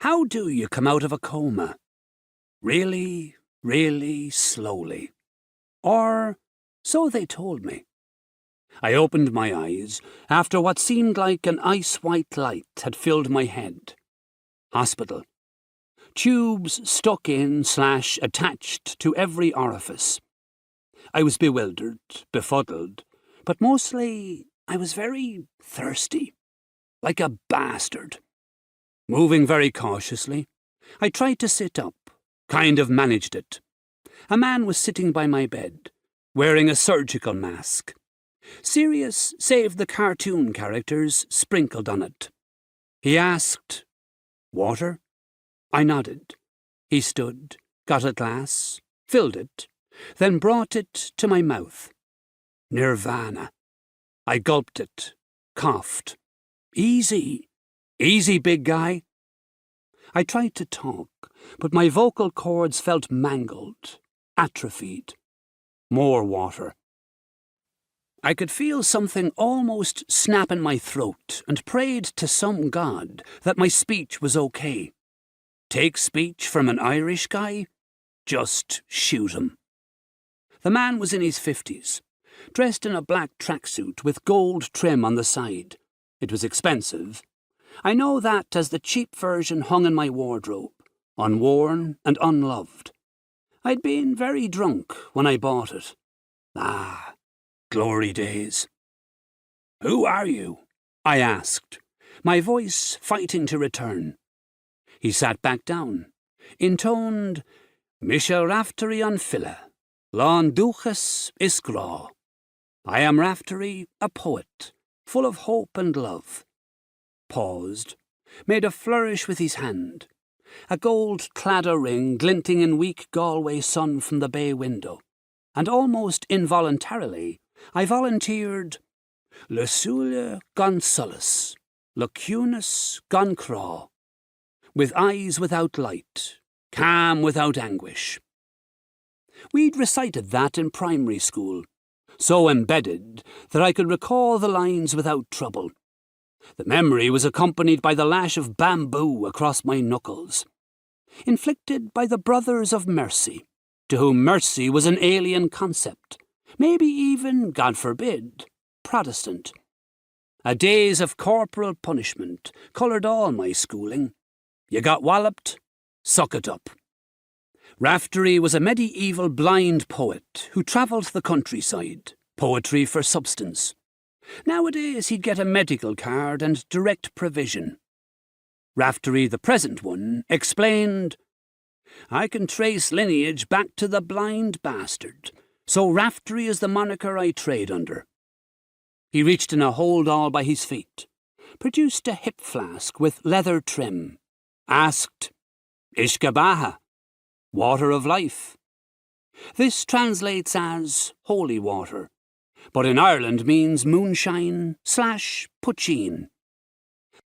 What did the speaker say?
How do you come out of a coma? Really, really slowly. Or so they told me. I opened my eyes after what seemed like an ice-white light had filled my head. Hospital. Tubes stuck in/attached to every orifice. I was bewildered, befuddled, but mostly I was very thirsty, like a bastard. Moving very cautiously, I tried to sit up, kind of managed it. A man was sitting by my bed, wearing a surgical mask. Serious save the cartoon characters sprinkled on it. He asked, "Water?" I nodded. He stood, got a glass, filled it, then brought it to my mouth. Nirvana. I gulped it, coughed. Easy. Easy, big guy. I tried to talk, but my vocal cords felt mangled, atrophied. More water. I could feel something almost snap in my throat and prayed to some god that my speech was okay. Take speech from an Irish guy? Just shoot him. The man was in his 50s, dressed in a black tracksuit with gold trim on the side. It was expensive. I know that as the cheap version hung in my wardrobe, unworn and unloved. I'd been very drunk when I bought it. Ah, glory days. "Who are you?" I asked, my voice fighting to return. He sat back down, intoned, "Misha Raftery an Filla, Lán Duchas Isgra. I am Raftery, a poet, full of hope and love." Paused, made a flourish with his hand, a gold cladder ring glinting in weak Galway sun from the bay window, and almost involuntarily I volunteered, "Le Sule gan Sullus, Lacunus gan Craw," with eyes without light, calm without anguish. We'd recited that in primary school, so embedded that I could recall the lines without trouble. The memory was accompanied by the lash of bamboo across my knuckles, inflicted by the Brothers of Mercy, to whom mercy was an alien concept, maybe even, God forbid, Protestant. A days of corporal punishment coloured all my schooling. You got walloped? Suck it up. Raftery was a medieval blind poet who travelled the countryside, poetry for substance. Nowadays he'd get a medical card and direct provision. Raftery, the present one, explained, "I can trace lineage back to the blind bastard, so Raftery is the moniker I trade under." He reached in a hold-all by his feet, produced a hip flask with leather trim, asked, "Ishkabaha, water of life." This translates as holy water, but in Ireland means moonshine/poachine.